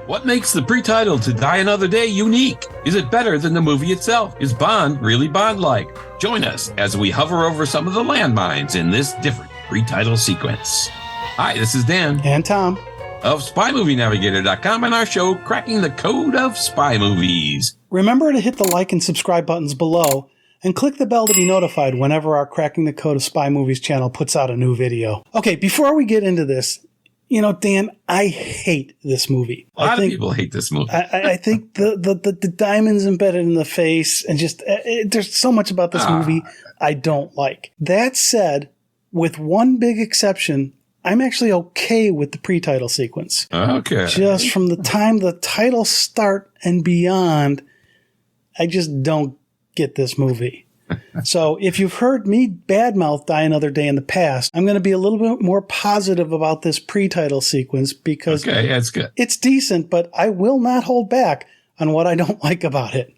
What makes the pre-title To Die Another Day unique? Is it better than the movie itself? Is Bond really Bond-like? Join us as we hover over some of the landmines in this different pre-title sequence. Hi, this is Dan. And Tom. Of SpyMovieNavigator.com and our show, Cracking the Code of Spy Movies. Remember to hit the like and subscribe buttons below and click the bell to be notified whenever our Cracking the Code of Spy Movies channel puts out a new video. Okay, before we get into this, you know, Dan, I hate this movie. A lot of people hate this movie. I think the diamonds embedded in the face and just there's so much about this movie I don't like. That said, with one big exception, I'm actually okay with the pre-title sequence. Okay. Just from the time the titles start and beyond, I just don't get this movie. So if you've heard me badmouth Die Another Day in the past, I'm going to be a little bit more positive about this pre-title sequence because that's good. It's decent, but I will not hold back on what I don't like about it.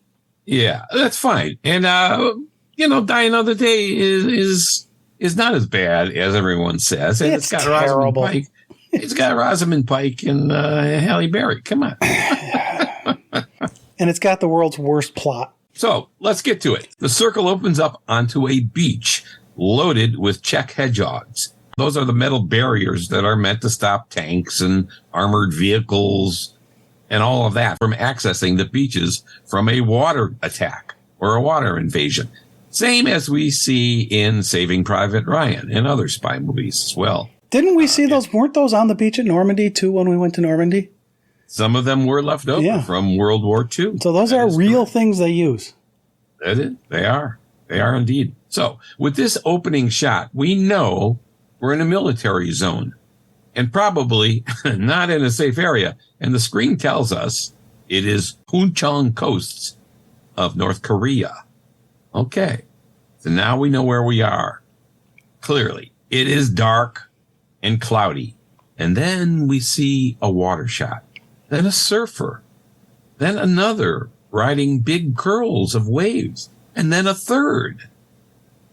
Yeah, that's fine. And, Die Another Day is not as bad as everyone says. And it's got terrible. Rosamund Pike. It's got Rosamund Pike and Halle Berry. Come on. And it's got the world's worst plot. So let's get to it. The circle opens up onto a beach loaded with Czech hedgehogs. Those are the metal barriers that are meant to stop tanks and armored vehicles and all of that from accessing the beaches from a water attack or a water invasion. Same as we see in Saving Private Ryan and other spy movies as well. Didn't we see those? Weren't those on the beach at Normandy too when we went to Normandy? Some of them were left over from World War II. So those are real things they use. That is, they are. They are indeed. So with this opening shot, we know we're in a military zone and probably not in a safe area. And the screen tells us it is Puncheon coasts of North Korea. Okay. So now we know where we are. Clearly, it is dark and cloudy. And then we see a water shot. Then a surfer, then another riding big curls of waves, and then a third.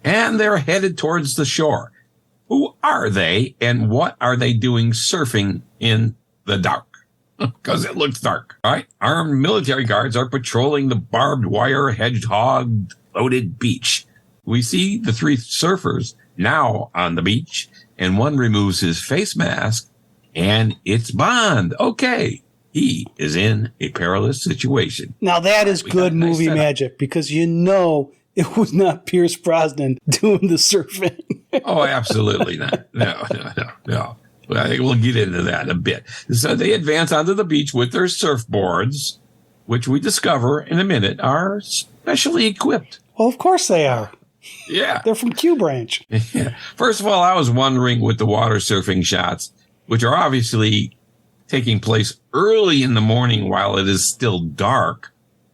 And they're headed towards the shore. Who are they, and what are they doing surfing in the dark? Because it looks dark, all right? Armed military guards are patrolling the barbed wire hedgehog-loaded beach. We see the three surfers now on the beach, and one removes his face mask, and it's Bond. Okay. He is in a perilous situation. Now that is good movie magic because you know it was not Pierce Brosnan doing the surfing. Oh, absolutely not. No. Well, I think we'll get into that in a bit. So they advance onto the beach with their surfboards, which we discover in a minute are specially equipped. Well, of course they are. Yeah. They're from Q Branch. Yeah. First of all, I was wondering with the water surfing shots, which are obviously taking place early in the morning while it is still dark,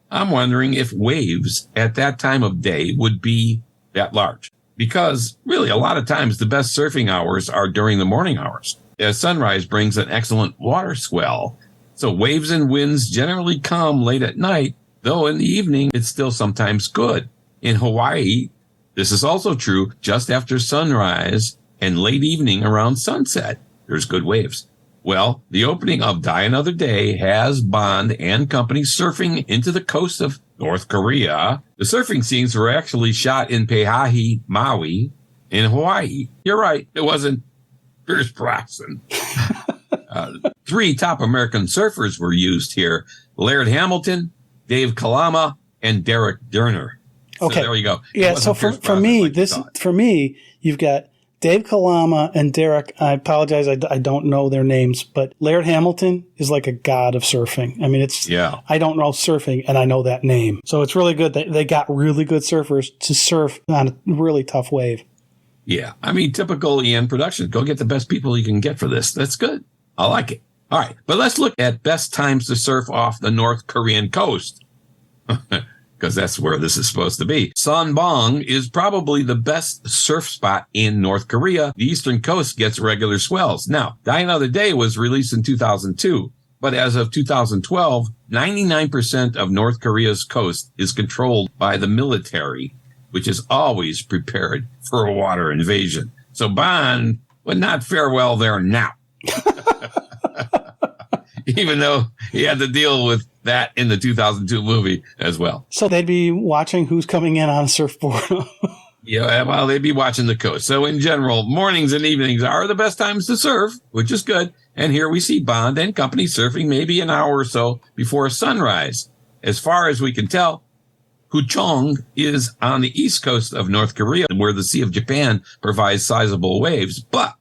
I'm wondering if waves at that time of day would be that large. Because really, a lot of times the best surfing hours are during the morning hours, as sunrise brings an excellent water swell. So waves and winds generally come late at night, though in the evening it's still sometimes good. In Hawaii, this is also true just after sunrise and late evening around sunset. There's good waves. Well, the opening of Die Another Day has Bond and company surfing into the coast of North Korea. The surfing scenes were actually shot in Pehahi, Maui, in Hawaii. You're right. It wasn't Pierce Brosnan. Three top American surfers were used here. Laird Hamilton, Dave Kalama, and Derek Derner. Okay. So there you go. Yeah. So for me, you've got Dave Kalama and Derek, I apologize, I don't know their names, but Laird Hamilton is like a god of surfing. I mean, I don't know surfing, and I know that name. So it's really good that they got really good surfers to surf on a really tough wave. Yeah. I mean, typical EN production. Go get the best people you can get for this. That's good. I like it. All right. But let's look at best times to surf off the North Korean coast. Because that's where this is supposed to be. Sonbong is probably the best surf spot in North Korea. The eastern coast gets regular swells. Now, Die Another Day was released in 2002, but as of 2012, 99% of North Korea's coast is controlled by the military, which is always prepared for a water invasion. So Bond would not fare well there now. even though he had to deal with that in the 2002 movie as well. So they'd be watching who's coming in on a surfboard. Yeah, well, they'd be watching the coast. So in general, mornings and evenings are the best times to surf, which is good. And here we see Bond and company surfing maybe an hour or so before sunrise. As far as we can tell, Huchong is on the east coast of North Korea, where the Sea of Japan provides sizable waves, but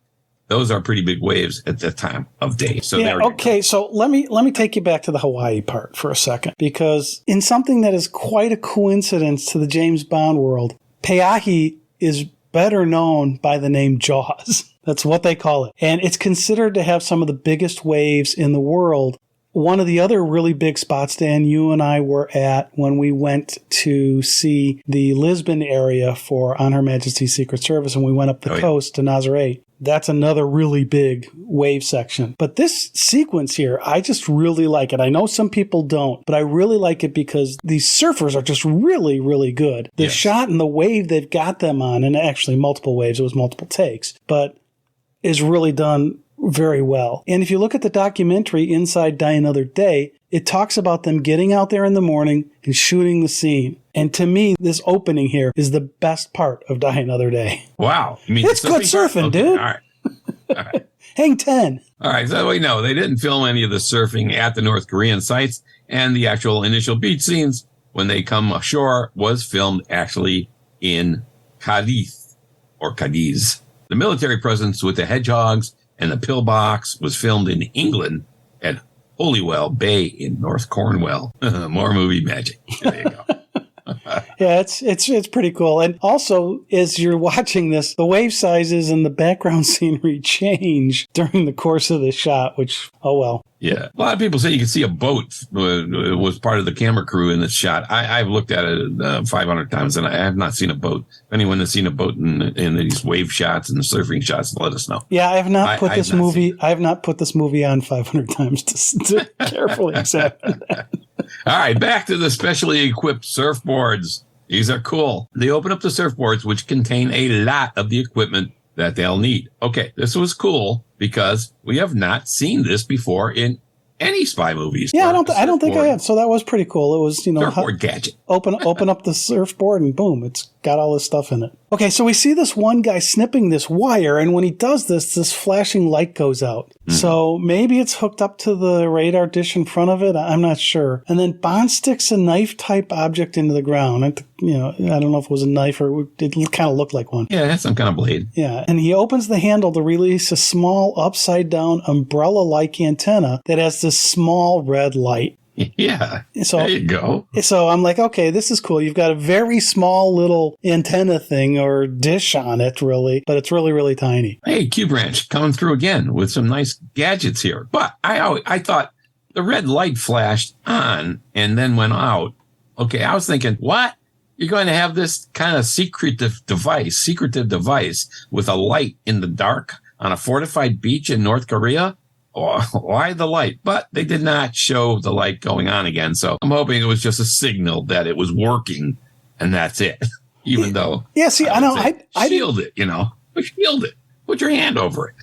those are pretty big waves at that time of day. So yeah, okay, so let me take you back to the Hawaii part for a second, because in something that is quite a coincidence to the James Bond world, Pe'ahi is better known by the name Jaws. That's what they call it. And it's considered to have some of the biggest waves in the world. One of the other really big spots, Dan, you and I were at when we went to see the Lisbon area for On Her Majesty's Secret Service, and we went up the coast to Nazaré. That's another really big wave section. But this sequence here, I just really like it. I know some people don't, but I really like it because these surfers are just really, really good. The shot and the wave they've got them on, and actually multiple waves, it was multiple takes, but is really done very well. And if you look at the documentary Inside Die Another Day, it talks about them getting out there in the morning and shooting the scene. And to me, this opening here is the best part of Die Another Day. Wow. You mean it's good surfing, okay, dude. All right. All right. Hang 10. All right. So we know they didn't film any of the surfing at the North Korean sites, and the actual initial beach scenes when they come ashore was filmed actually in Cadiz or Cadiz. The military presence with the hedgehogs and the pillbox was filmed in England at Holywell Bay in North Cornwall. More movie magic. There you go. Yeah, it's pretty cool. And also, as you're watching this, the wave sizes and the background scenery change during the course of the shot, which, oh well. Yeah. A lot of people say you can see a boat was part of the camera crew in this shot. I've looked at it 500 times, and I have not seen a boat. If anyone has seen a boat in these wave shots and the surfing shots, let us know. Yeah, I have not put this movie. I have not put this movie on 500 times to carefully examine that. All right, back to the specially equipped surfboards. These are cool. They open up the surfboards, which contain a lot of the equipment that they'll need. Okay, this was cool because we have not seen this before in any spy movies. Yeah, I don't think I have. So that was pretty cool. It was, surfboard gadget. Open up the surfboard and boom, it's got all this stuff in it. Okay, so we see this one guy snipping this wire, and when he does this flashing light goes out. Mm-hmm. So maybe it's hooked up to the radar dish in front of it. I'm not sure. And then Bond sticks a knife-type object into the ground. I don't know if it was a knife or it kind of looked like one. Yeah, that's some kind of blade. Yeah, and he opens the handle to release a small upside-down umbrella-like antenna that has this small red light. Yeah, so, there you go. So I'm like, okay, this is cool. You've got a very small little antenna thing or dish on it, really, but it's really, really tiny. Hey, Q-Branch coming through again with some nice gadgets here. But I thought the red light flashed on and then went out. Okay, I was thinking, what? You're going to have this kind of secretive device with a light in the dark on a fortified beach in North Korea? Why the light? But they did not show the light going on again. So I'm hoping it was just a signal that it was working, and that's it. Even though, I shield it. Shield it. Put your hand over it.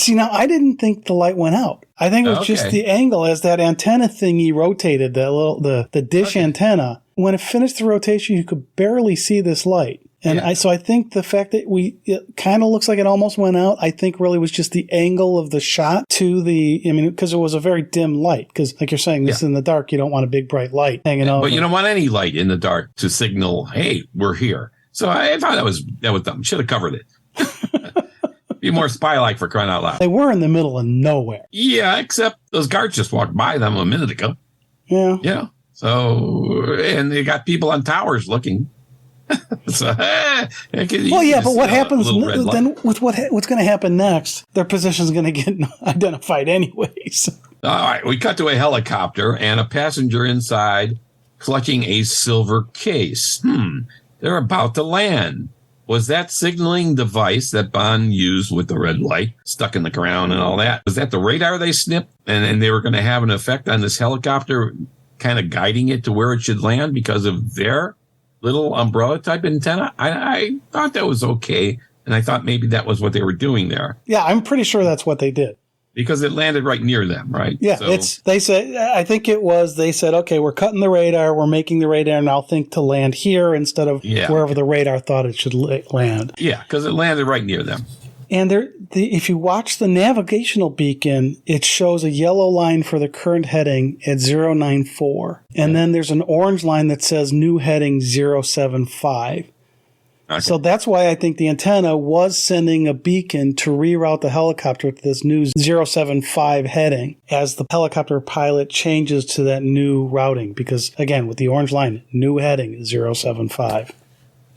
Now I didn't think the light went out. I think it was just the angle as that antenna thingy rotated. The dish antenna. When it finished the rotation, you could barely see this light. And I think the fact that it kind of looks like it almost went out, I think really was just the angle of the shot to because it was a very dim light. Because like you're saying, this is in the dark, you don't want a big bright light hanging over. But you don't want any light in the dark to signal, hey, we're here. So I thought that was dumb. Should have covered it. Be more spy-like, for crying out loud. They were in the middle of nowhere. Yeah, except those guards just walked by them a minute ago. Yeah. Yeah. So, and they got people on towers looking. So, but what happens then with what's going to happen next? Their position is going to get identified anyways. All right, we cut to a helicopter and a passenger inside clutching a silver case. They're about to land. Was that signaling device that Bond used with the red light stuck in the ground and all that? Was that the radar they snipped and they were going to have an effect on this helicopter, kind of guiding it to where it should land because of their little umbrella type antenna? I thought that was okay. And I thought maybe that was what they were doing there. Yeah, I'm pretty sure that's what they did. Because it landed right near them, right? Yeah, they said, okay, we're cutting the radar, we're making the radar now think to land here instead of wherever the radar thought it should land. Yeah, because it landed right near them. And if you watch the navigational beacon, it shows a yellow line for the current heading at 094. And then there's an orange line that says new heading 075. Okay. So that's why I think the antenna was sending a beacon to reroute the helicopter to this new 075 heading as the helicopter pilot changes to that new routing. Because, again, with the orange line, new heading 075.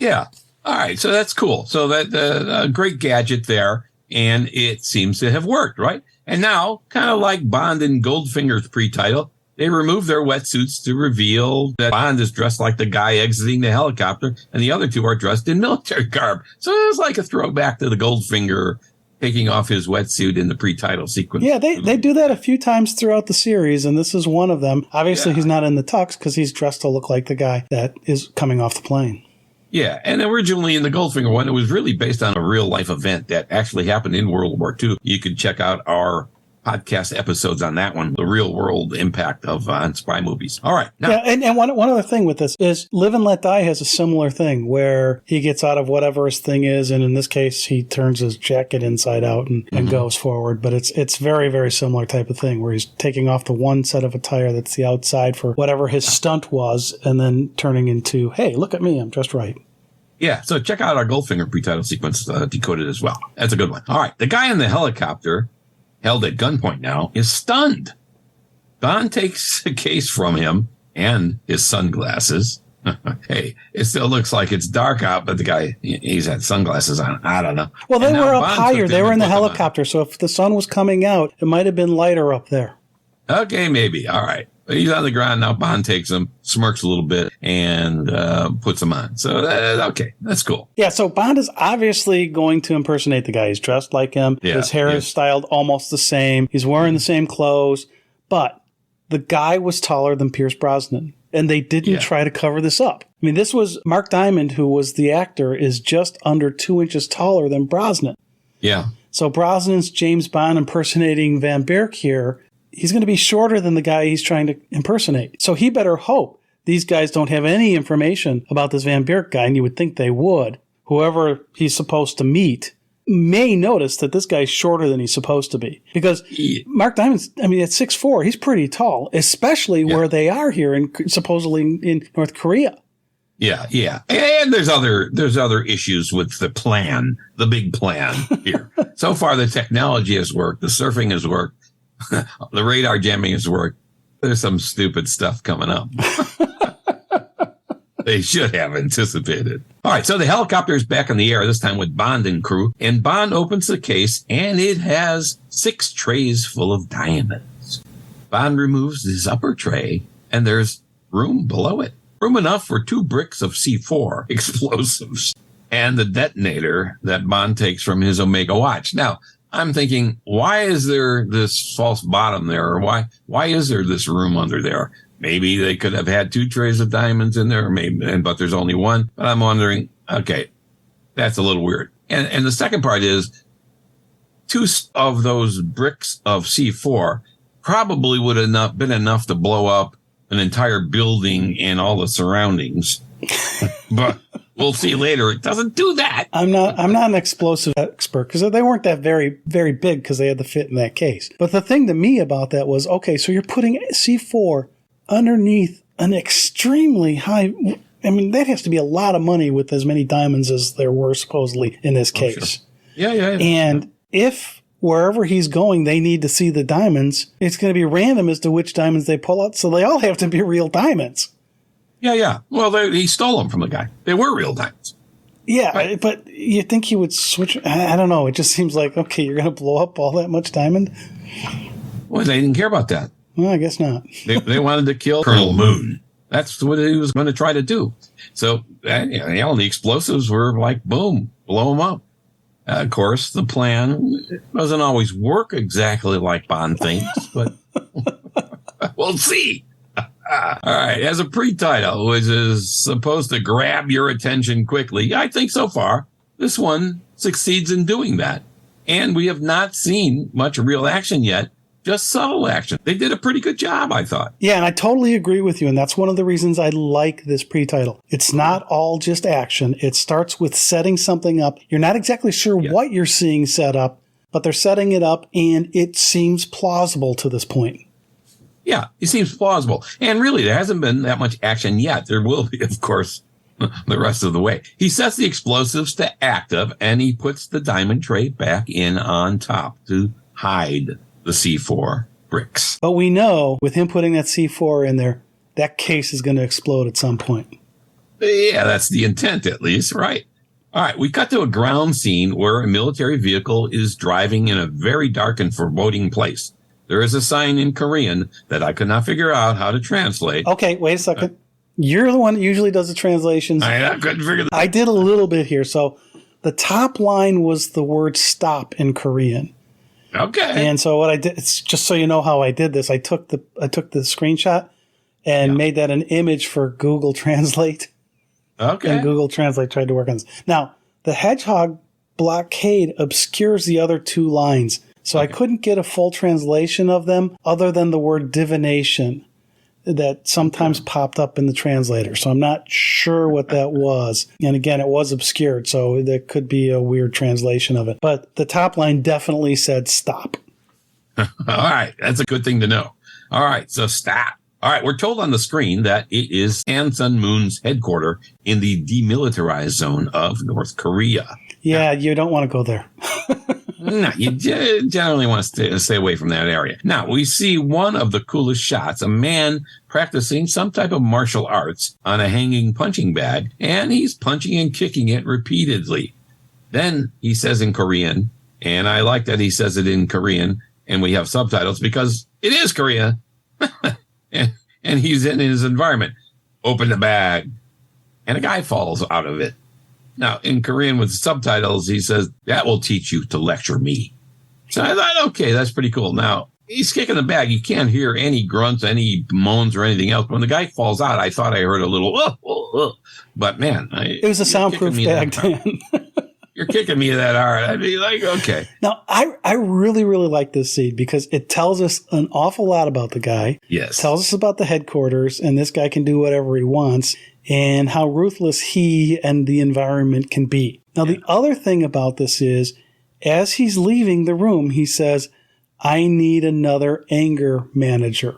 Yeah. All right. So that's cool. So that a great gadget there. And it seems to have worked, right? And now, kind of like Bond and Goldfinger's pre-title, they remove their wetsuits to reveal that Bond is dressed like the guy exiting the helicopter, and the other two are dressed in military garb. So it's like a throwback to the Goldfinger taking off his wetsuit in the pre-title sequence. Yeah, they do that a few times throughout the series, and this is one of them. Obviously, he's not in the tux because he's dressed to look like the guy that is coming off the plane. Yeah, and originally in the Goldfinger one, it was really based on a real-life event that actually happened in World War II. You could check out our podcast episodes on that one, the real world impact of on spy movies. All right. Now. Yeah, and one other thing with this is Live and Let Die has a similar thing where he gets out of whatever his thing is, and in this case, he turns his jacket inside out and goes forward. But it's very, very similar type of thing where he's taking off the one set of attire that's the outside for whatever his stunt was, and then turning into, hey, look at me, I'm dressed right. Yeah, so check out our Goldfinger pre-title sequence, Decoded as well. That's a good one. All right, the guy in the helicopter, held at gunpoint now, is stunned. Bond takes a case from him and his sunglasses. Hey, it still looks like it's dark out, but the guy, he's had sunglasses on. I don't know. Well, they were up higher. They were in the helicopter, so if the sun was coming out, it might have been lighter up there. Okay, maybe. All right. But he's on the ground now. Bond takes him, smirks a little bit, and puts him on. So, okay, that's cool. Yeah, so Bond is obviously going to impersonate the guy. He's dressed like him. Yeah, his hair is styled almost the same. He's wearing the same clothes. But the guy was taller than Pierce Brosnan, and they didn't try to cover this up. I mean, this was Mark Diamond, who was the actor, is just under 2 inches taller than Brosnan. Yeah. So Brosnan's James Bond impersonating Van Berk here. He's going to be shorter than the guy he's trying to impersonate. So he better hope these guys don't have any information about this Van Berk guy, and you would think they would. Whoever he's supposed to meet may notice that this guy's shorter than he's supposed to be. Because Mark Diamond's, I mean, at 6'4", he's pretty tall, especially where they are here, supposedly in North Korea. Yeah, yeah. And there's other issues with the plan, the big plan here. So far, the technology has worked. The surfing has worked. The radar jamming has worked. There's some stupid stuff coming up. They should have anticipated. All right, so the helicopter is back in the air, this time with Bond and crew. And Bond opens the case, and it has 6 trays full of diamonds. Bond removes his upper tray, and there's room below it. Room enough for 2 bricks of C4 explosives and the detonator that Bond takes from his Omega watch. Now, I'm thinking, why is there this false bottom there? Or why is there this room under there? Maybe they could have had 2 trays of diamonds in there, but there's only 1. But I'm wondering, okay, that's a little weird. And the second part is 2 of those bricks of C4 probably would have not been enough to blow up an entire building and all the surroundings. But we'll see later. It doesn't do that. I'm not an explosive expert because they weren't that very, very big because they had to fit in that case. But the thing to me about that was, okay, so you're putting C4 underneath an extremely high. I mean, that has to be a lot of money with as many diamonds as there were supposedly in this case. Sure. Yeah. And if wherever he's going, they need to see the diamonds, it's going to be random as to which diamonds they pull out. So they all have to be real diamonds. Yeah. Well, he stole them from the guy. They were real diamonds. Yeah, right. But you think he would switch? I don't know. It just seems like, okay, you're going to blow up all that much diamond? Well, they didn't care about that. Well, I guess not. They wanted to kill Colonel Moon. That's what he was going to try to do. So, the explosives were like, boom, blow them up. Of course, the plan doesn't always work exactly like Bond thinks, but we'll see. All right. As a pre-title, which is supposed to grab your attention quickly, I think so far this one succeeds in doing that. And we have not seen much real action yet, just subtle action. They did a pretty good job, I thought. Yeah, and I totally agree with you. And that's one of the reasons I like this pre-title. It's not all just action. It starts with setting something up. You're not exactly sure what you're seeing set up, but they're setting it up, and it seems plausible to this point. Yeah, it seems plausible. And really, there hasn't been that much action yet. There will be, of course, the rest of the way. He sets the explosives to active, and he puts the diamond tray back in on top to hide the C4 bricks. But we know, with him putting that C4 in there, that case is going to explode at some point. Yeah, that's the intent, at least, right? All right, we cut to a ground scene where a military vehicle is driving in a very dark and foreboding place. There is a sign in Korean that I could not figure out how to translate. Okay, wait a second. You're the one that usually does the translations. I couldn't figure that out. I did a little bit here. So the top line was the word stop in Korean. Okay. And so what I did, it's just so you know how I did this, I took the screenshot and made that an image for Google Translate. Okay. And Google Translate tried to work on this. Now, the hedgehog blockade obscures the other two lines. So I couldn't get a full translation of them other than the word divination that sometimes popped up in the translator. So I'm not sure what that was. And again, it was obscured, so there could be a weird translation of it. But the top line definitely said stop. All right. That's a good thing to know. All right. So stop. All right. We're told on the screen that it is An Sun Moon's headquarters in the demilitarized zone of North Korea. Yeah, you don't want to go there. No, you generally want to stay away from that area. Now, we see one of the coolest shots, a man practicing some type of martial arts on a hanging punching bag, and he's punching and kicking it repeatedly. Then he says in Korean, and I like that he says it in Korean, and we have subtitles because it is Korea, and he's in his environment. Open the bag, and a guy falls out of it. Now, in Korean with subtitles, he says, that will teach you to lecture me. So I thought, okay, that's pretty cool. Now, he's kicking the bag. You can't hear any grunts, any moans, or anything else. When the guy falls out, I thought I heard a little, but man. It was a soundproof bag, Dan. You're kicking me that hard. I'd be like, okay. Now, I really, really like this scene because it tells us an awful lot about the guy. Yes. It tells us about the headquarters, and this guy can do whatever he wants, and how ruthless he and the environment can be. Now, the other thing about this is, as he's leaving the room, he says, I need another anger manager.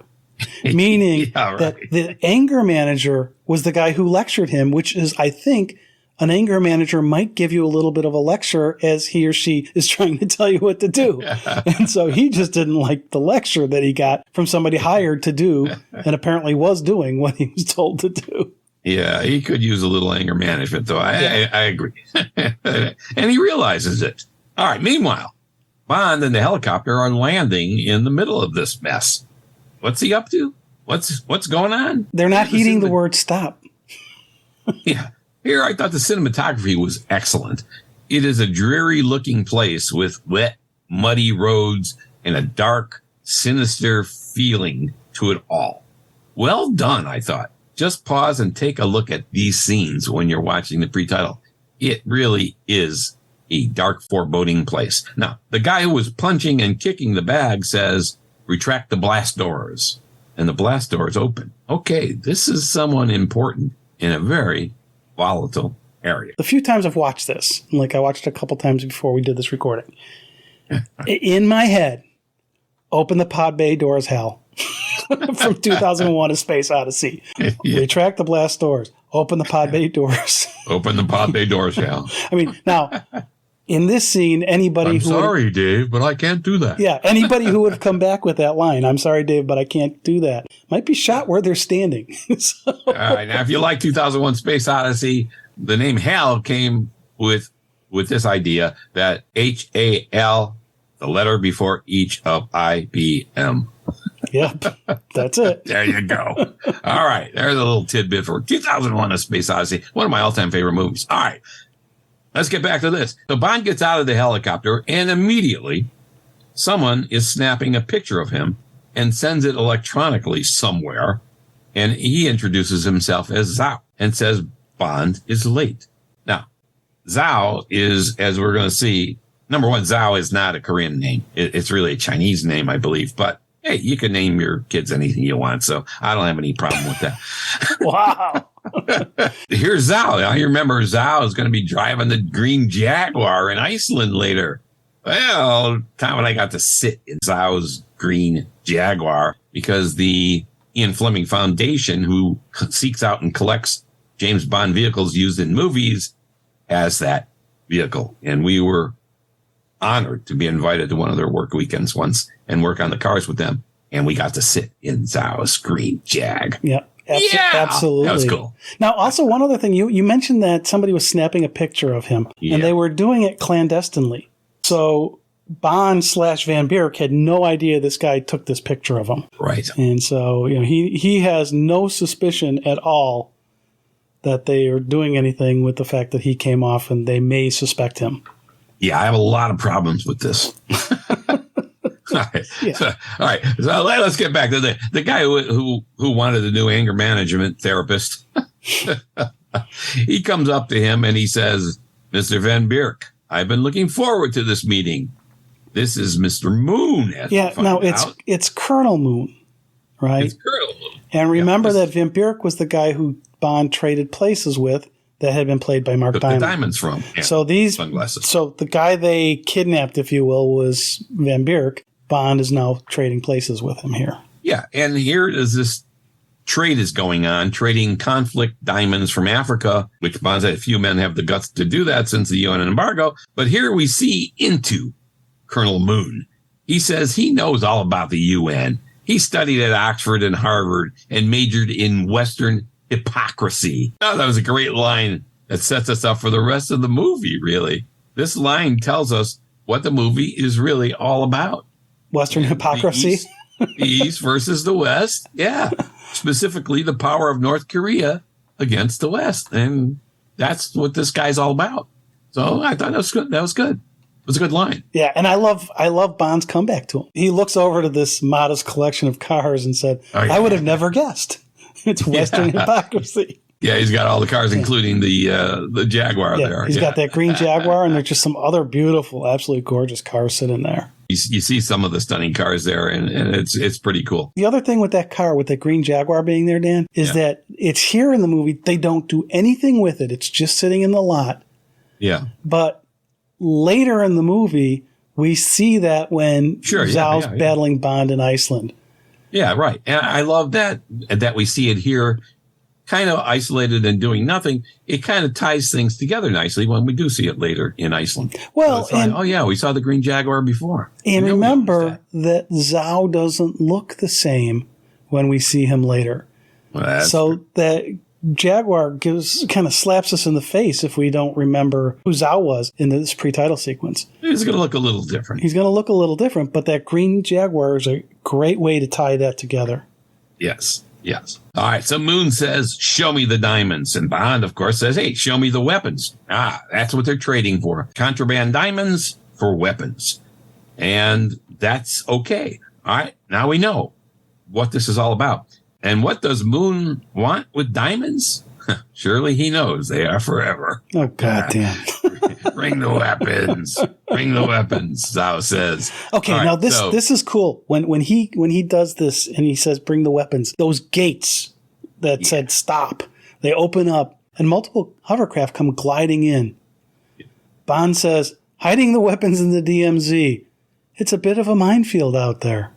Meaning that the anger manager was the guy who lectured him, which is, I think, an anger manager might give you a little bit of a lecture as he or she is trying to tell you what to do. And so he just didn't like the lecture that he got from somebody hired to do and apparently was doing what he was told to do. Yeah, he could use a little anger management, though. I agree. And he realizes it. All right. Meanwhile, Bond and the helicopter are landing in the middle of this mess. What's he up to? What's going on? They're not heeding the word stop. Yeah. Here, I thought the cinematography was excellent. It is a dreary-looking place with wet, muddy roads and a dark, sinister feeling to it all. Well done, I thought. Just pause and take a look at these scenes when you're watching the pre-title. It really is a dark, foreboding place. Now, the guy who was punching and kicking the bag says, retract the blast doors. And the blast doors open. Okay, this is someone important in a very volatile area. The few times I've watched this, like I watched a couple times before we did this recording, in my head, open the pod bay doors, Hal. From 2001, A Space Odyssey. Retract the blast doors. Open the pod bay doors. Open the pod bay doors, Hal. I mean, now, in this scene, anybody who... I'm sorry, Dave, but I can't do that. Yeah, anybody who would have come back with that line, I'm sorry, Dave, but I can't do that, might be shot where they're standing. So. All right, now, if you like 2001 Space Odyssey, the name Hal came with this idea that HAL, the letter before each of IBM. Yep, that's it. There you go. All right, there's a little tidbit for 2001 A Space Odyssey, one of my all-time favorite movies. All right, let's get back to this. So Bond gets out of the helicopter, and immediately someone is snapping a picture of him and sends it electronically somewhere, and he introduces himself as Zhao and says Bond is late. Now, Zhao is, as we're going to see, number one, Zhao is not a Korean name. It's really a Chinese name, I believe. But hey, you can name your kids anything you want. So I don't have any problem with that. Wow. Here's Zhao. I remember Zhao is going to be driving the green Jaguar in Iceland later. Well, Tom and I got to sit in Zhao's green Jaguar because the Ian Fleming Foundation, who seeks out and collects James Bond vehicles used in movies, has that vehicle. And we were honored to be invited to one of their work weekends once and work on the cars with them. And we got to sit in Zhao's green Jag. Yeah. Absolutely. That was cool. Now, also one other thing, you mentioned that somebody was snapping a picture of him, and they were doing it clandestinely. So Bond / Van Bierk had no idea this guy took this picture of him. Right. And so, he has no suspicion at all that they are doing anything with the fact that he came off and they may suspect him. Yeah, I have a lot of problems with this. All right. Yeah. All right. So let's get back to the guy who wanted a new anger management therapist. He comes up to him and he says, Mr. Van Bierk, I've been looking forward to this meeting. This is Mr. Moon. It's Colonel Moon, right? It's Colonel Moon. And remember that Van Bierk was the guy who Bond traded places with that had been played by Mark Diamond. The diamonds from. Yeah. So the guy they kidnapped, if you will, was Van Bierk. Bond is now trading places with him here. Yeah, and here is this trade is going on, trading conflict diamonds from Africa, which Bond said few men have the guts to do that since the UN embargo. But here we see into Colonel Moon. He says he knows all about the UN. He studied at Oxford and Harvard and majored in Western hypocrisy. Oh, that was a great line that sets us up for the rest of the movie, really. This line tells us what the movie is really all about. Western hypocrisy? The East versus the West. Yeah. Specifically, the power of North Korea against the West. And that's what this guy's all about. So I thought that was good. That was good. It was a good line. Yeah, and I love Bond's comeback to him. He looks over to this modest collection of cars and said, I would have never guessed. It's Western hypocrisy. Yeah, he's got all the cars, including the Jaguar there. He's got that green Jaguar, and there's just some other beautiful, absolutely gorgeous cars sitting there. You see some of the stunning cars there, and it's pretty cool. The other thing with that car, with that green Jaguar being there, Dan, is that it's here in the movie. They don't do anything with it. It's just sitting in the lot. Yeah. But later in the movie, we see that when Zhao's battling Bond in Iceland. Yeah, right. And I love that we see it here kind of isolated and doing nothing. It kind of ties things together nicely when we do see it later in Iceland. Well, we saw the green Jaguar before. And remember that Zhao doesn't look the same when we see him later. Well, so that Jaguar kind of slaps us in the face if we don't remember who Zhao was in this pre-title sequence. He's going to look a little different. But that green Jaguar is a great way to tie that together. Yes. All right. So Moon says, show me the diamonds. And Bond, of course, says, hey, show me the weapons. That's what they're trading for. Contraband diamonds for weapons. And that's okay. All right. Now we know what this is all about. And what does Moon want with diamonds? Surely he knows they are forever. Oh, goddamn. Bring the weapons. Bring the weapons, Zhao says. Okay, now this is cool. When he does this and he says, bring the weapons, those gates that said stop, they open up and multiple hovercraft come gliding in. Yeah. Bond says, hiding the weapons in the DMZ. It's a bit of a minefield out there.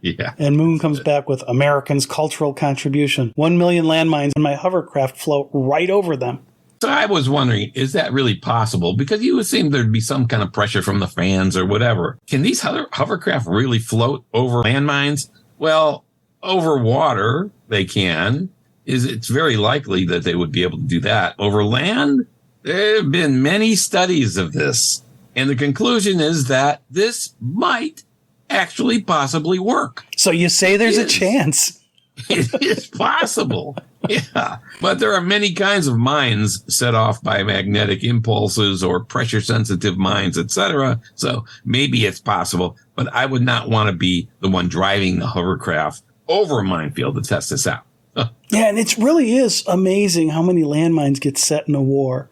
Yeah. And Moon comes back with Americans' cultural contribution. 1 million landmines and my hovercraft float right over them. So I was wondering, is that really possible? Because you would think there'd be some kind of pressure from the fans or whatever. Can these hovercraft really float over landmines? Well, over water, they can. It's very likely that they would be able to do that. Over land, there have been many studies of this. And the conclusion is that this might actually possibly work. So you say there's a chance. It is possible. Yeah. But there are many kinds of mines set off by magnetic impulses or pressure sensitive mines, etc. So maybe it's possible, but I would not want to be the one driving the hovercraft over a minefield to test this out. Yeah, and it really is amazing how many landmines get set in a war.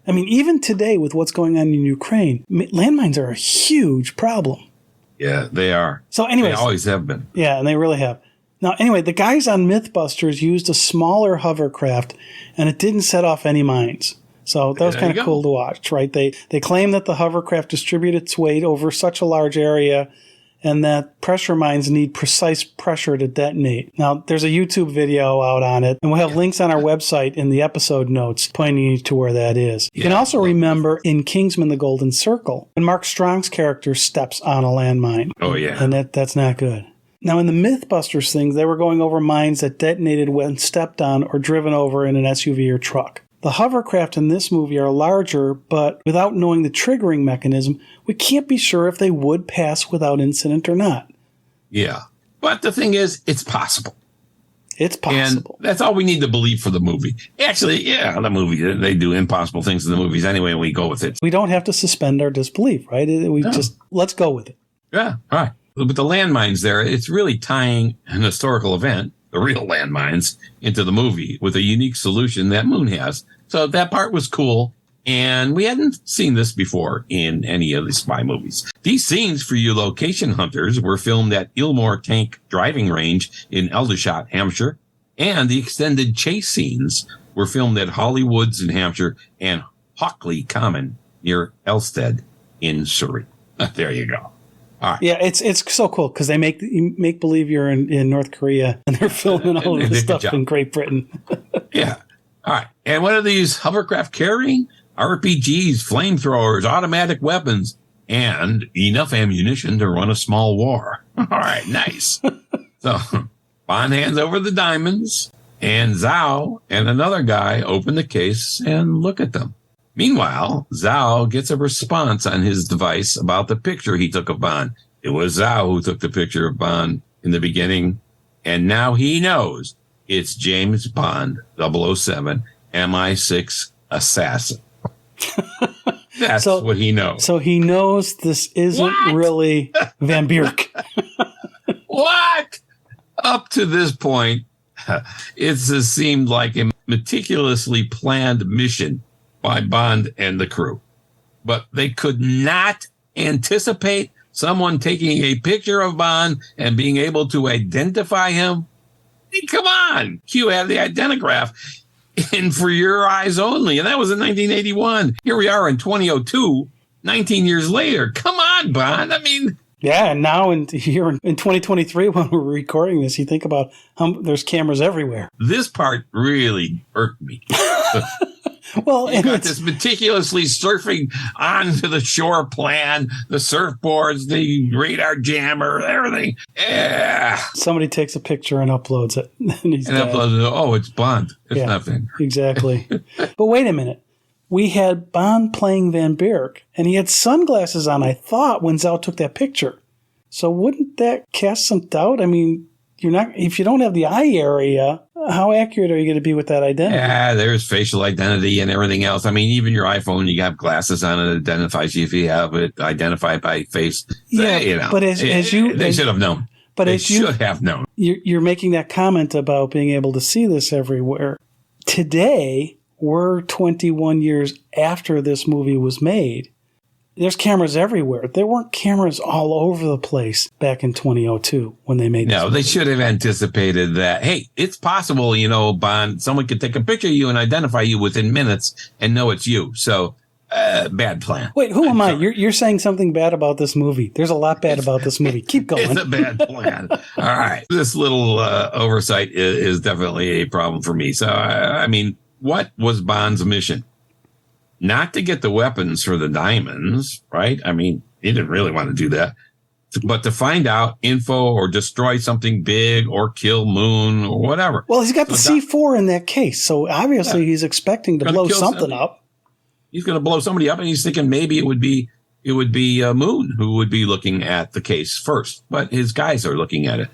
I mean, even today with what's going on in Ukraine, landmines are a huge problem. Yeah, they are. So anyways, they always have been. Yeah, and they really have. Now, anyway, the guys on Mythbusters used a smaller hovercraft, and it didn't set off any mines. So that was kind of cool to watch, right? They claim that the hovercraft distributed its weight over such a large area and that pressure mines need precise pressure to detonate. Now, there's a YouTube video out on it, and we'll have links on our website in the episode notes pointing you to where that is. You can also remember in Kingsman: The Golden Circle, when Mark Strong's character steps on a landmine. Oh, yeah. And that's not good. Now, in the Mythbusters thing, they were going over mines that detonated when stepped on or driven over in an SUV or truck. The hovercraft in this movie are larger, but without knowing the triggering mechanism, we can't be sure if they would pass without incident or not. Yeah. But the thing is, it's possible. It's possible. And that's all we need to believe for the movie. Actually, yeah, the movie, they do impossible things in the movies anyway, and we go with it. We don't have to suspend our disbelief, right? Let's go with it. Yeah, all right. With the landmines there, it's really tying an historical event, the real landmines, into the movie with a unique solution that Moon has. So that part was cool. And we hadn't seen this before in any of the spy movies. These scenes for you location hunters were filmed at Ilmore Tank Driving Range in Aldershot, Hampshire. And the extended chase scenes were filmed at Hollywoods in Hampshire and Hockley Common near Elstead in Surrey. There you go. All right. Yeah, it's so cool because they make believe you're in North Korea and they're filming all of this stuff in Great Britain. Yeah. All right. And what are these hovercraft carrying? RPGs, flamethrowers, automatic weapons, and enough ammunition to run a small war. All right. Nice. So Bond hands over the diamonds, and Zhao and another guy open the case and look at them. Meanwhile, Zhao gets a response on his device about the picture he took of Bond. It was Zhao who took the picture of Bond in the beginning, and now he knows it's James Bond, 007, MI6 assassin. That's what he knows. So he knows this isn't really Van Bierk. What? Up to this point, it's seemed like a meticulously planned mission by Bond and the crew. But they could not anticipate someone taking a picture of Bond and being able to identify him. I mean, come on. Q had the identigraph in For Your Eyes Only, and that was in 1981. Here we are in 2002, 19 years later. Come on, Bond. I mean... Yeah, and now here in 2023, when we're recording this, you think about how there's cameras everywhere. This part really irked me. Well, you got this meticulously surfing onto the shore plan, the surfboards, the radar jammer, everything. Yeah. Somebody takes a picture and uploads it. And uploads it. Oh, it's Bond. It's nothing. Exactly. But wait a minute. We had Bond playing Van Bierk, and he had sunglasses on, I thought, when Zhao took that picture. So wouldn't that cast some doubt? I mean, if you don't have the eye area, how accurate are you going to be with that identity? Yeah, there's facial identity and everything else. I mean, even your iPhone, you got glasses on it, identifies you if you have it identified by face. Yeah, but they should have known. But they should have known. You're making that comment about being able to see this everywhere. Today, we're 21 years after this movie was made. There's cameras everywhere. There weren't cameras all over the place back in 2002 when they made this movie. They should have anticipated that, hey, it's possible, Bond, someone could take a picture of you and identify you within minutes and know it's you. So, bad plan. Wait, who am I? You're saying something bad about this movie. There's a lot bad about this movie. Keep going. It's a bad plan. All right. This little oversight is definitely a problem for me. So, I mean, what was Bond's mission? Not to get the weapons for the diamonds, right? I mean, he didn't really want to do that. But to find out info or destroy something big or kill Moon or whatever. Well, he's got the C4 in that case. So obviously he's expecting to blow something up. He's going to blow somebody up, and he's thinking maybe it would be Moon who would be looking at the case first. But his guys are looking at it.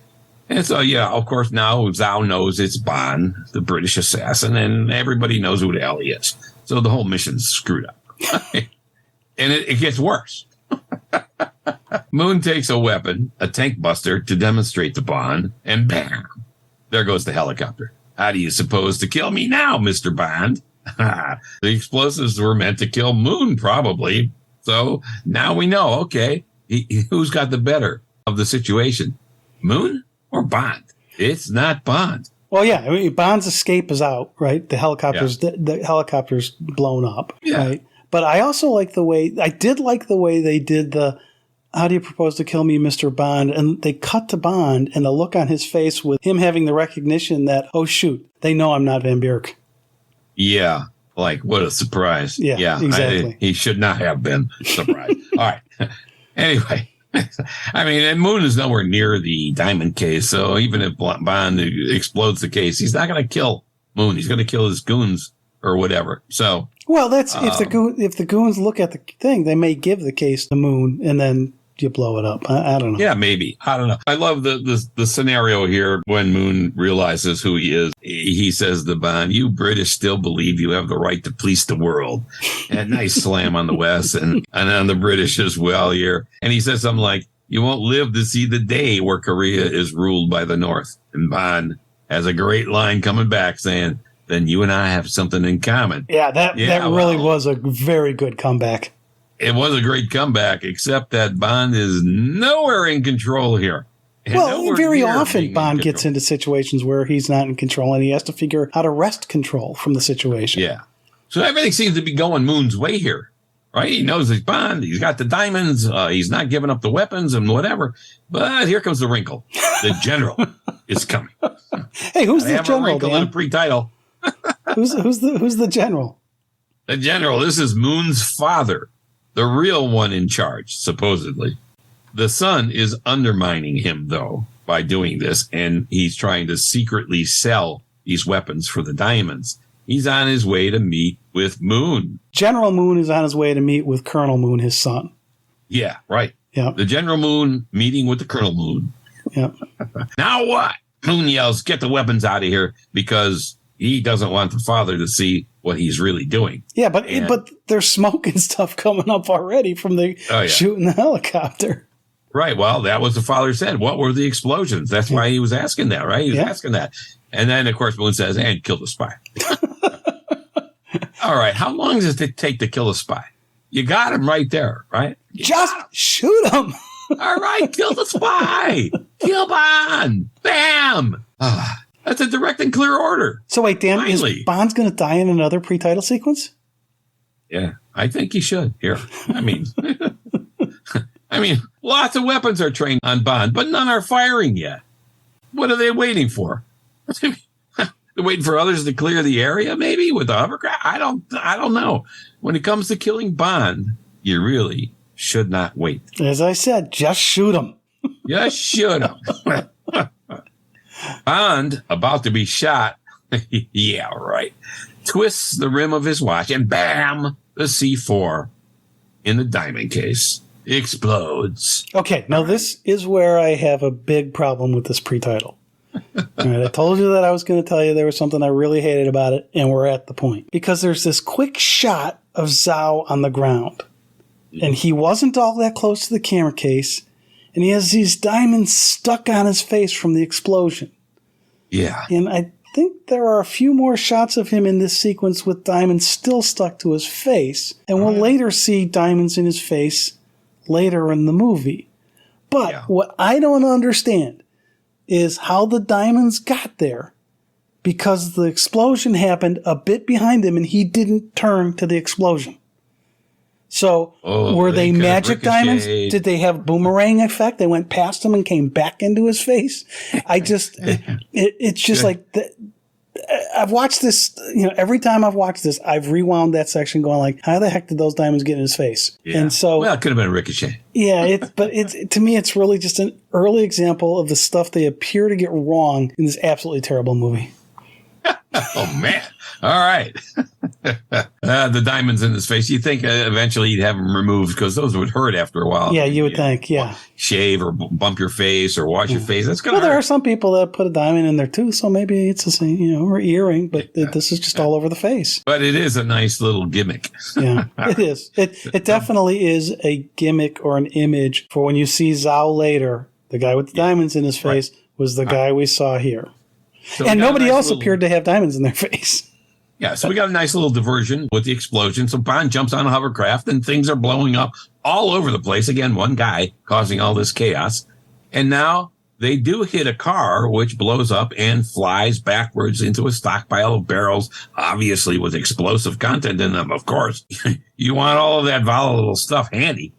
And so, of course, now Zhao knows it's Bond, the British assassin, and everybody knows who the hell he is. So the whole mission's screwed up. And it gets worse. Moon takes a weapon, a tank buster, to demonstrate to Bond, and bam, there goes the helicopter. How do you suppose to kill me now, Mr. Bond? The explosives were meant to kill Moon, probably. So now we know, okay, who's got the better of the situation, Moon or Bond? It's not Bond. Well, yeah, I mean, Bond's escape is out, right? The helicopter's blown up, right? But I also like I did like the way they did the, how do you propose to kill me, Mr. Bond? And they cut to Bond and the look on his face with him having the recognition that, oh, shoot, they know I'm not Van Bierk. Yeah. Like, what a surprise. Yeah, exactly. He should not have been surprised. All right. Anyway, I mean, and Moon is nowhere near the diamond case. So even if Bond explodes the case, he's not going to kill Moon. He's going to kill his goons or whatever. So, well, that's if the goons look at the thing, they may give the case to Moon and then you blow it up. I don't know. Yeah, maybe. I don't know. I love the scenario here when Moon realizes who he is. He says to Bond, "You British still believe you have the right to police the world." And nice slam on the West and on the British as well here. And he says something like, "You won't live to see the day where Korea is ruled by the North." And Bond has a great line coming back saying, "Then you and I have something in common." Yeah, that really was a very good comeback. It was a great comeback, except that Bond is nowhere in control here. Well, very often Bond gets into situations where he's not in control and he has to figure how to wrest control from the situation. Yeah. So everything seems to be going Moon's way here, right? He knows he's Bond. He's got the diamonds. He's not giving up the weapons and whatever. But here comes the wrinkle. The general is coming. Hey, who's the general, Dan? In a pre-title. Who's the general? The general. This is Moon's father. The real one in charge, supposedly. The son is undermining him, though, by doing this, and he's trying to secretly sell these weapons for the diamonds. He's on his way to meet with Moon. General Moon is on his way to meet with Colonel Moon, his son. Yeah, right. Yeah. The General Moon meeting with the Colonel Moon. Yeah. Now what? Moon yells, "Get the weapons out of here," because he doesn't want the father to see what he's really doing. Yeah, but there's smoke and stuff coming up already from the shooting the helicopter. Right. Well, that was the father said. What were the explosions? That's why he was asking that, right? He was asking that. And then, of course, Moon says, "And kill the spy." All right. How long does it take to kill a spy? You got him right there, right? Just shoot him. All right. Kill the spy. Kill Bond. Bam. That's a direct and clear order. So wait, Dan, is Bond's going to die in another pre-title sequence? Yeah, I think he should. Here, I mean, lots of weapons are trained on Bond, but none are firing yet. What are they waiting for? They're waiting for others to clear the area, maybe with the hovercraft. I don't know. When it comes to killing Bond, you really should not wait. As I said, just shoot him. Just shoot him. Bond, about to be shot, yeah, right, twists the rim of his watch and bam, the C4 in the diamond case explodes. Okay, now this is where I have a big problem with this pre-title. All right, I told you that I was going to tell you there was something I really hated about it, and we're at the point. Because there's this quick shot of Zhao on the ground, and he wasn't all that close to the camera case, and he has these diamonds stuck on his face from the explosion. Yeah. And I think there are a few more shots of him in this sequence with diamonds still stuck to his face. And we'll later see diamonds in his face later in the movie. But what I don't understand is how the diamonds got there. Because the explosion happened a bit behind him and he didn't turn to the explosion. So were they magic diamonds? Did they have boomerang effect? They went past him and came back into his face. I just, it's just like, I've watched this, every time I've watched this, I've rewound that section going like, how the heck did those diamonds get in his face? Yeah. And so, well, it could have been a ricochet. Yeah. But to me, it's really just an early example of the stuff they appear to get wrong in this absolutely terrible movie. Oh, man. All right. The diamonds in his face. You think eventually he'd have them removed because those would hurt after a while. Yeah, you would think. Yeah. Shave or bump your face or wash your face. That's going to hurt. There are some people that put a diamond in there too, so maybe it's the same, or earring, but this is just all over the face. But it is a nice little gimmick. Yeah, it is. It definitely is a gimmick or an image for when you see Zhao later, the guy with the diamonds in his face was the guy we saw here. So and nobody else appeared to have diamonds in their face. Yeah, so we got a nice little diversion with the explosion. So Bond jumps on a hovercraft and things are blowing up all over the place. Again, one guy causing all this chaos. And now they do hit a car, which blows up and flies backwards into a stockpile of barrels, obviously with explosive content in them, of course. You want all of that volatile stuff handy.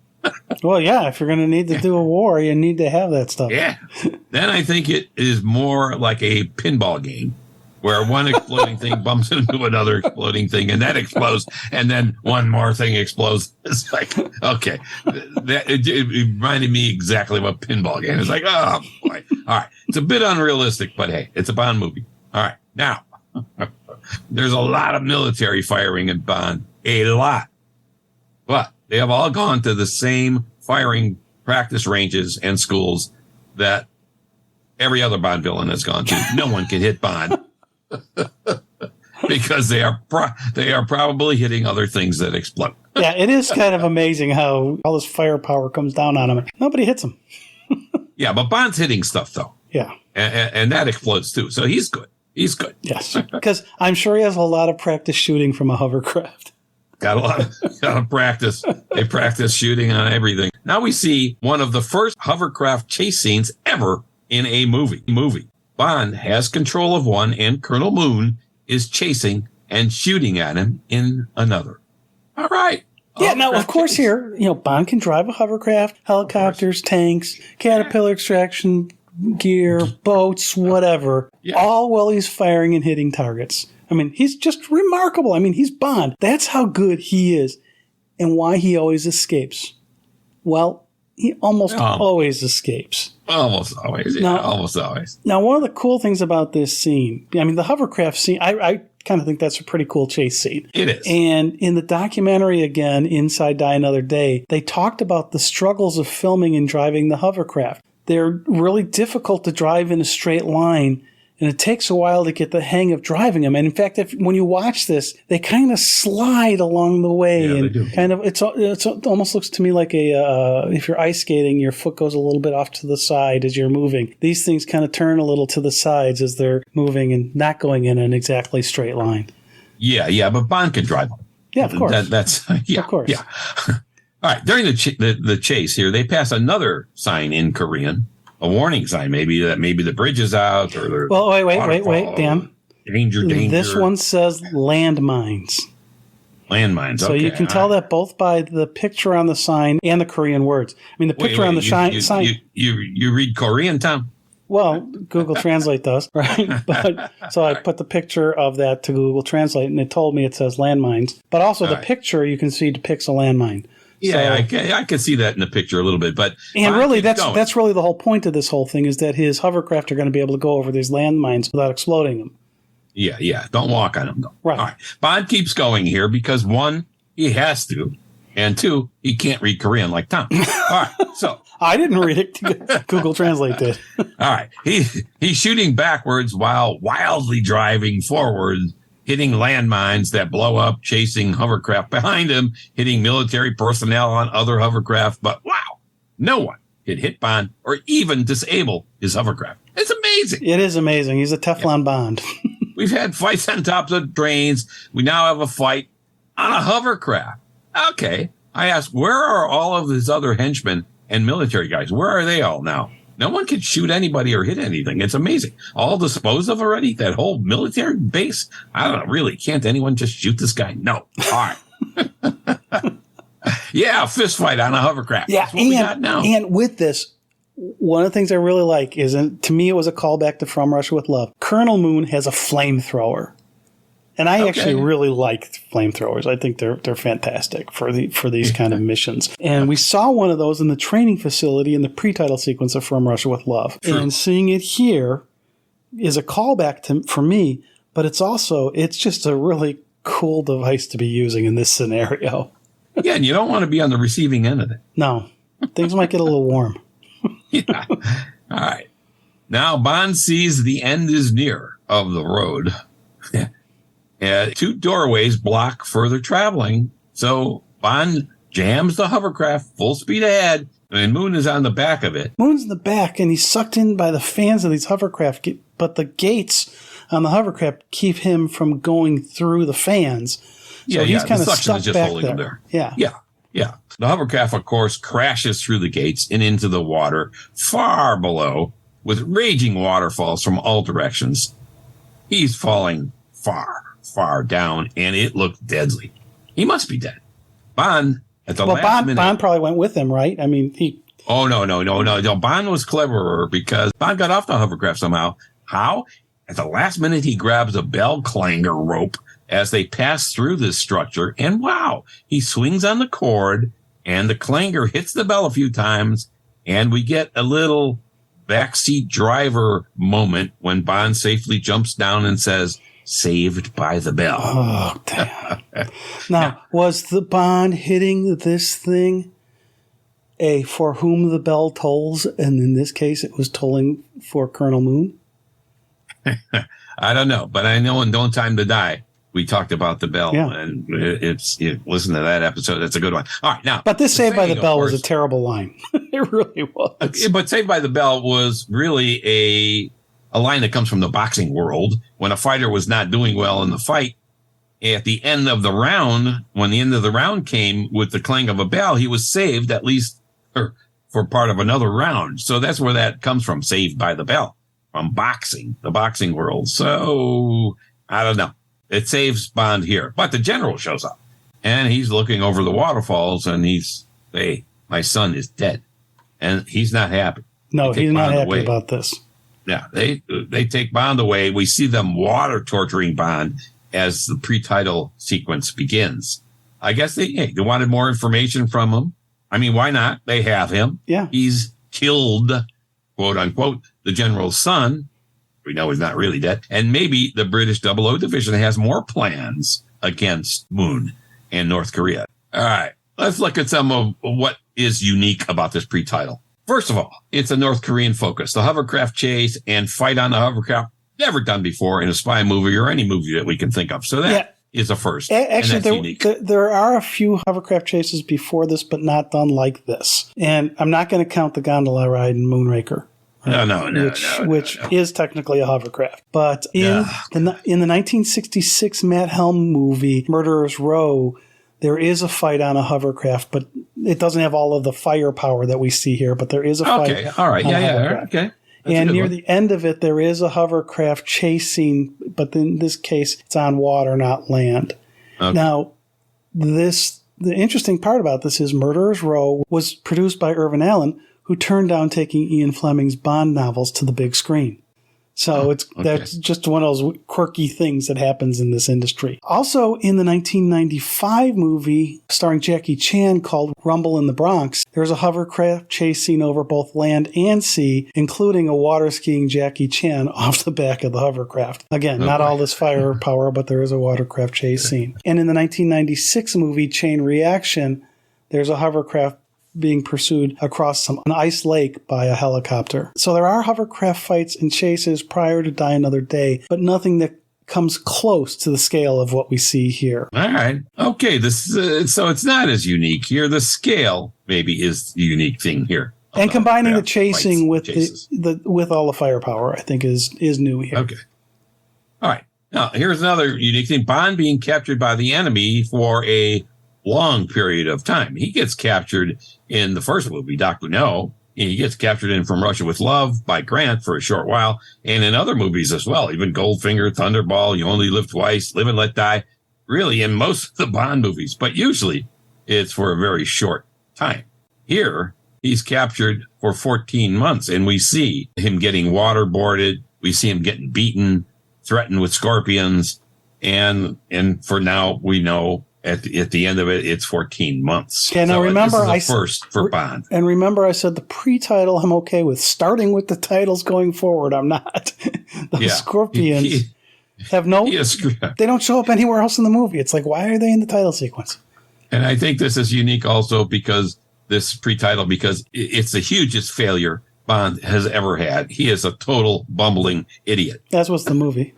Well, yeah, if you're going to need to do a war, you need to have that stuff. Yeah. Then I think it is more like a pinball game, where one exploding thing bumps into another exploding thing, and that explodes, and then one more thing explodes. It's like, okay, it reminded me exactly of a pinball game. It's like, oh, boy. All right. It's a bit unrealistic, but hey, it's a Bond movie. All right. Now, there's a lot of military firing in Bond. A lot. But they have all gone to the same firing practice ranges and schools that every other Bond villain has gone to. No one can hit Bond. Because they are probably hitting other things that explode. Yeah, it is kind of amazing how all this firepower comes down on him. Nobody hits him. Yeah, but Bond's hitting stuff, though. Yeah. And that explodes, too. So he's good. He's good. Yes, because I'm sure he has a lot of practice shooting from a hovercraft. Got a lot of practice. They practice shooting on everything. Now we see one of the first hovercraft chase scenes ever in a movie. Bond has control of one, and Colonel Moon is chasing and shooting at him in another. All right. Yeah, now, of course, here, Bond can drive a hovercraft, helicopters, tanks, caterpillar extraction gear, boats, whatever, all while he's firing and hitting targets. I mean, he's just remarkable. I mean, he's Bond. That's how good he is and why he always escapes. Well, he almost always escapes. Almost always, yeah, almost always. Now, one of the cool things about this scene, I mean, the hovercraft scene, I kind of think that's a pretty cool chase scene. It is. And in the documentary, again, Inside Die Another Day, they talked about the struggles of filming and driving the hovercraft. They're really difficult to drive in a straight line, and it takes a while to get the hang of driving them. And in fact, when you watch this, they kind of slide along the way, and they do. Kind of it almost looks to me like if you're ice skating, your foot goes a little bit off to the side as you're moving. These things kind of turn a little to the sides as they're moving and not going in an exactly straight line. Yeah, but Bond can drive them. Yeah, of course. That's of course. Yeah. All right. During the chase here, they pass another sign in Korean. A warning sign, maybe the bridge is out, or well, wait, Dan. Danger. This one says landmines. Landmines. So you can tell that both by the picture on the sign and the Korean words. I mean, the picture on the sign. You read Korean, Tom? Well, Google Translate does, right? But so I put the picture of that to Google Translate, and it told me it says landmines. But also the picture you can see depicts a landmine. Yeah, so, I can see that in the picture a little bit, but really that's really the whole point of this whole thing is that his hovercraft are going to be able to go over these landmines without exploding them. Yeah, don't walk on them, though. Right. All right. Bond keeps going here because one, he has to, and two, he can't read Korean like Tom. All right, so I didn't read it. Google Translate did. All right, he's shooting backwards while wildly driving forward, hitting landmines that blow up, chasing hovercraft behind him, hitting military personnel on other hovercraft. But wow, no one could hit Bond or even disable his hovercraft. It's amazing. It is amazing. He's a Teflon Bond. We've had fights on tops of trains. We now have a fight on a hovercraft. Okay. I ask, where are all of his other henchmen and military guys? Where are they all now? No one can shoot anybody or hit anything. It's amazing. All disposed of already? That whole military base? I don't know, really. Can't anyone just shoot this guy? No. All right. Yeah, a fist fight on a hovercraft. Yeah, that's what we got now. And with this, one of the things I really like is, and to me it was a callback to From Russia with Love, Colonel Moon has a flamethrower. And I actually really like flamethrowers. I think they're fantastic for these kind of missions. And we saw one of those in the training facility in the pre-title sequence of From Russia with Love. True. And seeing it here is a callback for me, but it's just a really cool device to be using in this scenario. Yeah, and you don't want to be on the receiving end of it. No. Things might get a little warm. Yeah. All right. Now Bond sees the end is near of the road. Two doorways block further traveling, so Bond jams the hovercraft full speed ahead, and Moon is on the back of it. Moon's in the back, and he's sucked in by the fans of these hovercraft, but the gates on the hovercraft keep him from going through the fans. So he's kind of stuck back there. Yeah. The hovercraft, of course, crashes through the gates and into the water far below with raging waterfalls from all directions. He's falling far, far down, and it looked deadly. He must be dead. Bond, at the last minute... Bond probably went with him, right? I mean, he... Oh, no. Bond was cleverer because Bond got off the hovercraft somehow. How? At the last minute, he grabs a bell clanger rope as they pass through this structure, and wow, he swings on the cord, and the clanger hits the bell a few times, and we get a little backseat driver moment when Bond safely jumps down and says, "Saved by the bell." Oh, damn. Now, was the Bond hitting this thing a for whom the bell tolls, and in this case, it was tolling for Colonel Moon? I don't know, but I know in Don't Time to Die, we talked about the bell, and listen to that episode. That's a good one. All right, now. But this Saved by the Bell was a terrible line. It really was. But Saved by the Bell was really a line that comes from the boxing world. When a fighter was not doing well in the fight, at the end of the round, when the end of the round came with the clang of a bell, he was saved at least for part of another round. So that's where that comes from, Saved by the Bell, from boxing, the boxing world. So I don't know. It saves Bond here. But the general shows up, and he's looking over the waterfalls, and hey, my son is dead. And he's not happy. No, he's not happy about this. Yeah, they take Bond away. We see them water torturing Bond as the pre-title sequence begins. I guess they wanted more information from him. I mean, why not? They have him. Yeah. He's killed, quote unquote, the general's son. We know he's not really dead. And maybe the British 00 division has more plans against Moon and North Korea. All right, let's look at some of what is unique about this pre-title. First of all, it's a North Korean focus. The hovercraft chase and fight on the hovercraft, never done before in a spy movie or any movie that we can think of. So that is a first. Actually, there are a few hovercraft chases before this, but not done like this. And I'm not going to count the gondola ride in Moonraker. Which is technically a hovercraft. But in the 1966 Matt Helm movie, Murderer's Row, there is a fight on a hovercraft, but it doesn't have all of the firepower that we see here, but there is a fight. Okay, all right. Okay. And near the end of it, there is a hovercraft chasing, but in this case, it's on water, not land. Okay. Now, the interesting part about this is Murderer's Row was produced by Irvin Allen, who turned down taking Ian Fleming's Bond novels to the big screen. So that's just one of those quirky things that happens in this industry. Also, in the 1995 movie starring Jackie Chan called Rumble in the Bronx, there's a hovercraft chase scene over both land and sea, including a water skiing Jackie Chan off the back of the hovercraft. Again, not all this firepower, but there is a watercraft chase scene. And in the 1996 movie Chain Reaction, there's a hovercraft being pursued across an ice lake by a helicopter. So there are hovercraft fights and chases prior to Die Another Day, but nothing that comes close to the scale of what we see here. All right. Okay. So it's not as unique here. The scale maybe is the unique thing here. And combining the chasing with with all the firepower, I think is new here. Okay. All right. Now, here's another unique thing. Bond being captured by the enemy for a long period of time. He gets captured in the first movie, Dr. No. He gets captured in From Russia with Love by Grant for a short while, and in other movies as well, even Goldfinger, Thunderball, You Only Live Twice, Live and Let Die, really in most of the Bond movies, but usually it's for a very short time. Here, he's captured for 14 months, and we see him getting waterboarded, we see him getting beaten, threatened with scorpions, and for now, we know at the end of it, it's 14 months. Okay, now remember, this is a first for Bond. And remember, I said the pre-title I'm okay with. Starting with the titles going forward, I'm not. The scorpions have they don't show up anywhere else in the movie. It's like, why are they in the title sequence? And I think this is unique also because this pre-title, because it's the hugest failure Bond has ever had. He is a total bumbling idiot. That's what's the movie.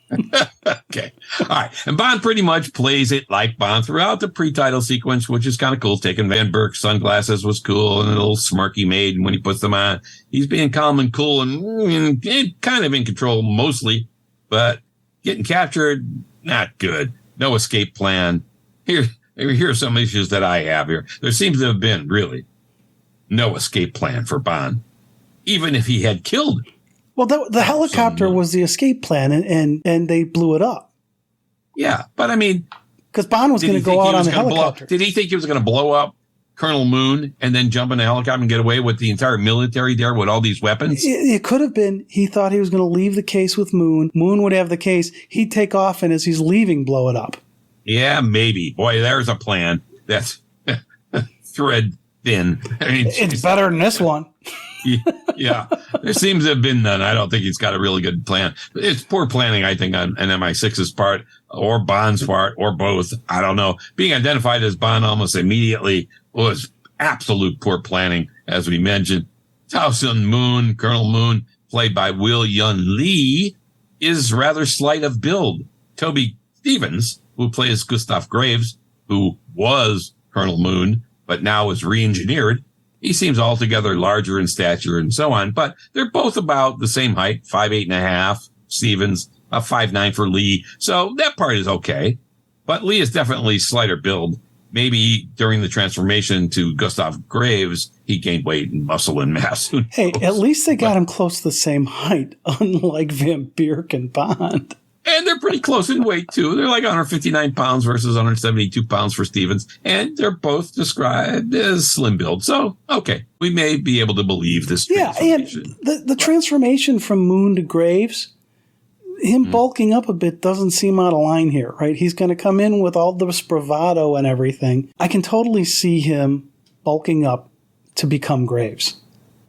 Okay. All right. And Bond pretty much plays it like Bond throughout the pre-title sequence, which is kind of cool. Taking Van Burke's sunglasses was cool, and a little smirk he made. And when he puts them on, he's being calm and cool and kind of in control mostly. but getting captured, not good. No escape plan. Here's some issues that I have here. There seems to have been, really, no escape plan for Bond, even if he had killed. Well, the helicopter was the escape plan, and they blew it up. Yeah, but I mean, because Bond was going to go out on the helicopter. Did he think he was going to blow up Colonel Moon and then jump in a helicopter and get away with the entire military there with all these weapons? It could have been. He thought he was going to leave the case with Moon. Moon would have the case. He'd take off, and as he's leaving, blow it up. Yeah, maybe. Boy, there's a plan that's thread thin. I mean, it's better than this one. Yeah, there seems to have been none. I don't think he's got a really good plan. It's poor planning, I think, on an MI6's part or Bond's part or both. I don't know. Being identified as Bond almost immediately was absolute poor planning, as we mentioned. Towson Moon, Colonel Moon, played by Will Yun Lee, is rather slight of build. Toby Stevens, who plays Gustav Graves, who was Colonel Moon, but now is re-engineered. He seems altogether larger in stature and so on, but they're both about the same height, 5'8.5". Stevens, 5'9" for Lee. So that part is okay. But Lee is definitely slighter build. Maybe during the transformation to Gustav Graves, he gained weight and muscle and mass. Hey, at least they got him close to the same height, unlike Van Beerk and Bond. And they're pretty close in weight, too. They're like 159 pounds versus 172 pounds for Stevens. And they're both described as slim build. So, okay, we may be able to believe this. Yeah, and the transformation from Moon to Graves, him bulking up a bit doesn't seem out of line here, right? He's going to come in with all this bravado and everything. I can totally see him bulking up to become Graves.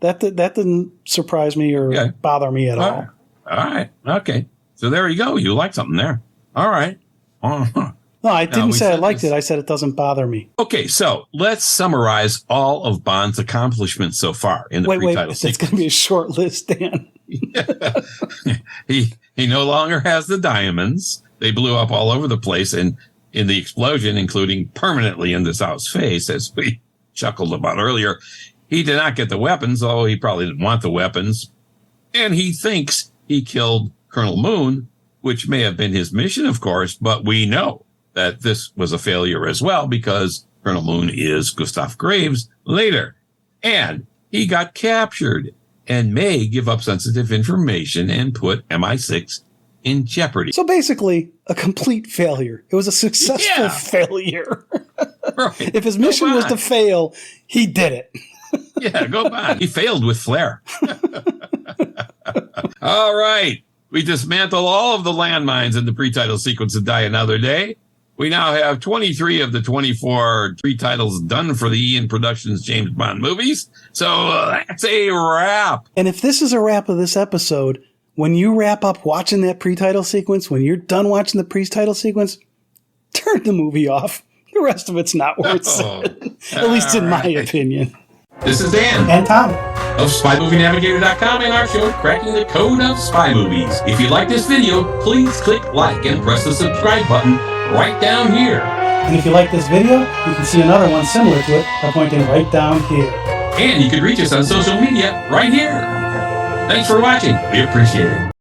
That didn't surprise me or bother me at all. All right. Okay. So there you go. You like something there. All right. No, I didn't say I liked it. I said it doesn't bother me. Okay, so let's summarize all of Bond's accomplishments so far in the pre-title sequence. It's going to be a short list, Dan. He no longer has the diamonds. They blew up all over the place, and in the explosion, including permanently in the South's face, as we chuckled about earlier. He did not get the weapons, although he probably didn't want the weapons. And he thinks he killed Colonel Moon, which may have been his mission, of course, but we know that this was a failure as well because Colonel Moon is Gustav Graves later. And he got captured and may give up sensitive information and put MI6 in jeopardy. So basically, a complete failure. It was a successful failure. Right. If his mission was to fail, he did it. Yeah, go on. He failed with flair. All right. We dismantle all of the landmines in the pre-title sequence of Die Another Day. We now have 23 of the 24 pre-titles done for the Ian Productions James Bond movies. So that's a wrap. And if this is a wrap of this episode, when you wrap up watching that pre-title sequence, when you're done watching the pre-title sequence, turn the movie off. The rest of it's not worth it. At least in my opinion. This is Dan. And Tom. Of SpyMovieNavigator.com and our show, Cracking the Code of Spy Movies. If you like this video, please click like and press the subscribe button right down here. And if you like this video, you can see another one similar to it by pointing right down here. And you can reach us on social media right here. Thanks for watching. We appreciate it.